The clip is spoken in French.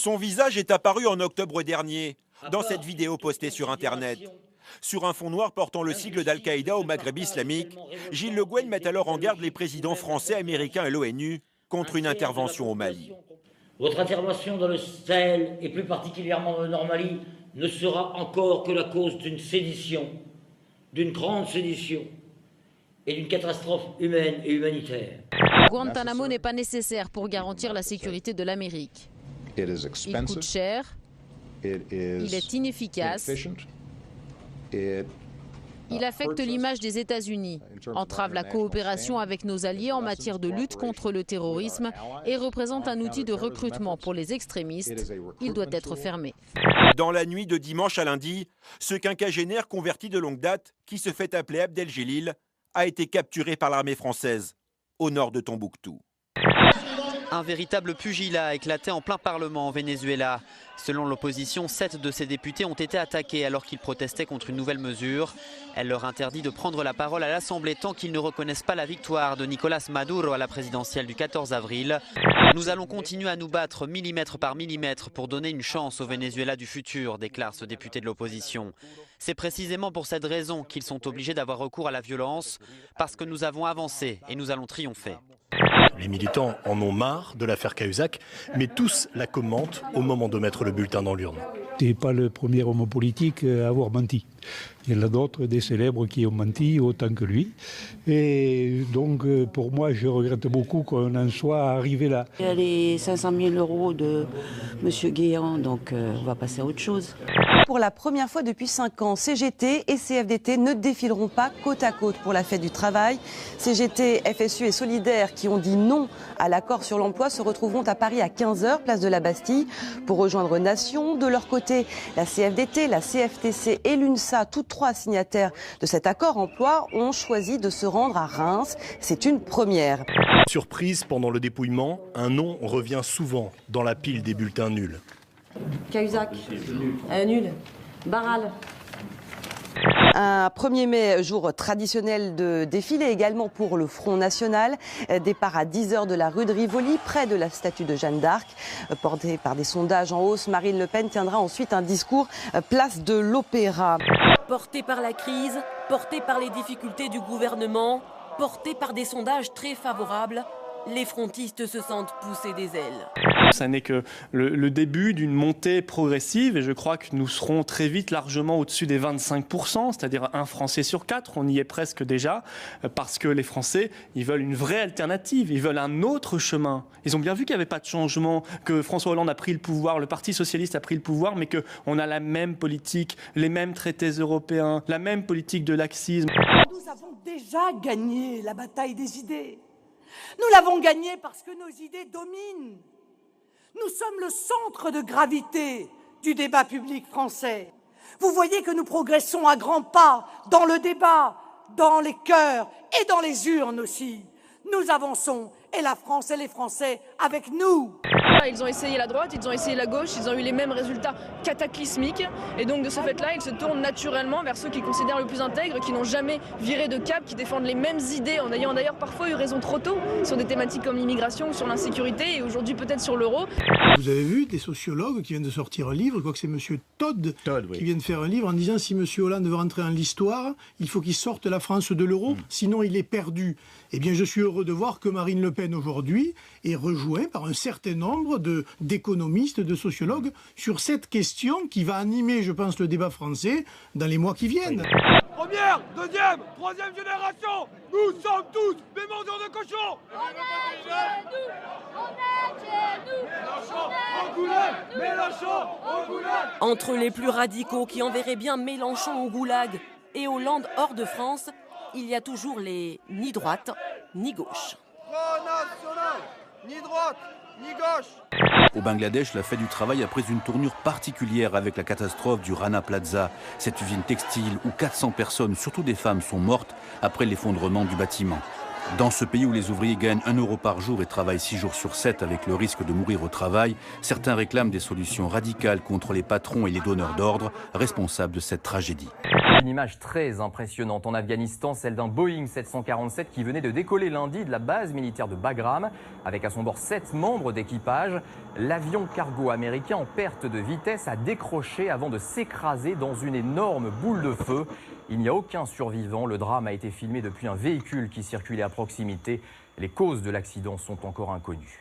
Son visage est apparu en octobre dernier, dans cette vidéo postée sur Internet. Sur un fond noir portant le sigle d'Al-Qaïda au Maghreb islamique, Gilles Le Guen met alors en garde les présidents français, américains et l'ONU contre une intervention au Mali. Votre intervention dans le Sahel, et plus particulièrement au Nord-Mali, ne sera encore que la cause d'une sédition, d'une grande sédition et d'une catastrophe humaine et humanitaire. Guantanamo n'est pas nécessaire pour garantir la sécurité de l'Amérique. Il coûte cher, il est inefficace, il affecte l'image des États-Unis, entrave la coopération avec nos alliés en matière de lutte contre le terrorisme et représente un outil de recrutement pour les extrémistes. Il doit être fermé. Dans la nuit de dimanche à lundi, ce quinquagénaire converti de longue date, qui se fait appeler Abdeljelil, a été capturé par l'armée française, au nord de Tombouctou. Un véritable pugilat a éclaté en plein Parlement au Venezuela. Selon l'opposition, 7 de ses députés ont été attaqués alors qu'ils protestaient contre une nouvelle mesure. Elle leur interdit de prendre la parole à l'Assemblée tant qu'ils ne reconnaissent pas la victoire de Nicolás Maduro à la présidentielle du 14 avril. Nous allons continuer à nous battre millimètre par millimètre pour donner une chance au Venezuela du futur, déclare ce député de l'opposition. C'est précisément pour cette raison qu'ils sont obligés d'avoir recours à la violence, parce que nous avons avancé et nous allons triompher. Les militants en ont marre de l'affaire Cahuzac, mais tous la commentent au moment de mettre le bulletin dans l'urne. Tu n'es pas le premier homme politique à avoir menti. Il y en a d'autres, des célèbres, qui ont menti autant que lui. Et donc, pour moi, je regrette beaucoup qu'on en soit arrivé là. Il y a les 500 000 € de M. Guéant, donc on va passer à autre chose. Pour la première fois depuis 5 ans, CGT et CFDT ne défileront pas côte à côte pour la fête du travail. CGT, FSU et Solidaires, qui ont dit non à l'accord sur l'emploi, se retrouveront à Paris à 15h, place de la Bastille, pour rejoindre Nation. De leur côté, la CFDT, la CFTC et l'UNSA, toutes 3 signataires de cet accord emploi, ont choisi de se rendre à Reims. C'est une première. Surprise, pendant le dépouillement, un nom revient souvent dans la pile des bulletins nuls. Cahuzac, nul. Barral. Un 1er mai, jour traditionnel de défilé également pour le Front National. Départ à 10h de la rue de Rivoli, près de la statue de Jeanne d'Arc. Portée par des sondages en hausse, Marine Le Pen tiendra ensuite un discours place de l'Opéra. Portée par la crise, portée par les difficultés du gouvernement, portée par des sondages très favorables, les frontistes se sentent pousser des ailes. Ça n'est que le début d'une montée progressive et je crois que nous serons très vite largement au-dessus des 25%, c'est-à-dire un Français sur 4, on y est presque déjà, parce que les Français, ils veulent une vraie alternative, ils veulent un autre chemin. Ils ont bien vu qu'il n'y avait pas de changement, que François Hollande a pris le pouvoir, le Parti Socialiste a pris le pouvoir, mais qu'on a la même politique, les mêmes traités européens, la même politique de laxisme. Nous avons déjà gagné la bataille des idées. Nous l'avons gagnée parce que nos idées dominent. Nous sommes le centre de gravité du débat public français. Vous voyez que nous progressons à grands pas dans le débat, dans les cœurs et dans les urnes aussi. Nous avançons et la France et les Français avec nous. Ils ont essayé la droite, ils ont essayé la gauche, ils ont eu les mêmes résultats cataclysmiques. Et donc de ce fait-là, ils se tournent naturellement vers ceux qu'ils considèrent le plus intègres, qui n'ont jamais viré de cap, qui défendent les mêmes idées, en ayant d'ailleurs parfois eu raison trop tôt sur des thématiques comme l'immigration ou sur l'insécurité, et aujourd'hui peut-être sur l'euro. Vous avez vu des sociologues qui viennent de sortir un livre, je crois que c'est M. Todd oui, qui vient de faire un livre en disant si M. Hollande veut rentrer dans l'histoire, il faut qu'il sorte la France de l'euro, sinon il est perdu. Eh bien je suis heureux de voir que Marine Le Pen aujourd'hui est rejointe par un certain nombre d'économistes, de sociologues sur cette question qui va animer, je pense, le débat français dans les mois qui viennent. Première, deuxième, troisième génération, nous sommes tous des mangeurs de cochons. On est chez nous, Mélenchon, Angoulême, Mélenchon, Angoulême. Entre les plus radicaux qui enverraient bien Mélenchon au goulag et Hollande hors de France, il y a toujours les ni droite ni gauche. Front National, ni droite, ni gauche. Au Bangladesh, la fête du travail a pris une tournure particulière avec la catastrophe du Rana Plaza, cette usine textile où 400 personnes, surtout des femmes, sont mortes après l'effondrement du bâtiment. Dans ce pays où les ouvriers gagnent 1 euro par jour et travaillent 6 jours sur 7 avec le risque de mourir au travail, certains réclament des solutions radicales contre les patrons et les donneurs d'ordre responsables de cette tragédie. Une image très impressionnante en Afghanistan, celle d'un Boeing 747 qui venait de décoller lundi de la base militaire de Bagram, avec à son bord 7 membres d'équipage. L'avion cargo américain en perte de vitesse a décroché avant de s'écraser dans une énorme boule de feu. Il n'y a aucun survivant. Le drame a été filmé depuis un véhicule qui circulait à proximité. Les causes de l'accident sont encore inconnues.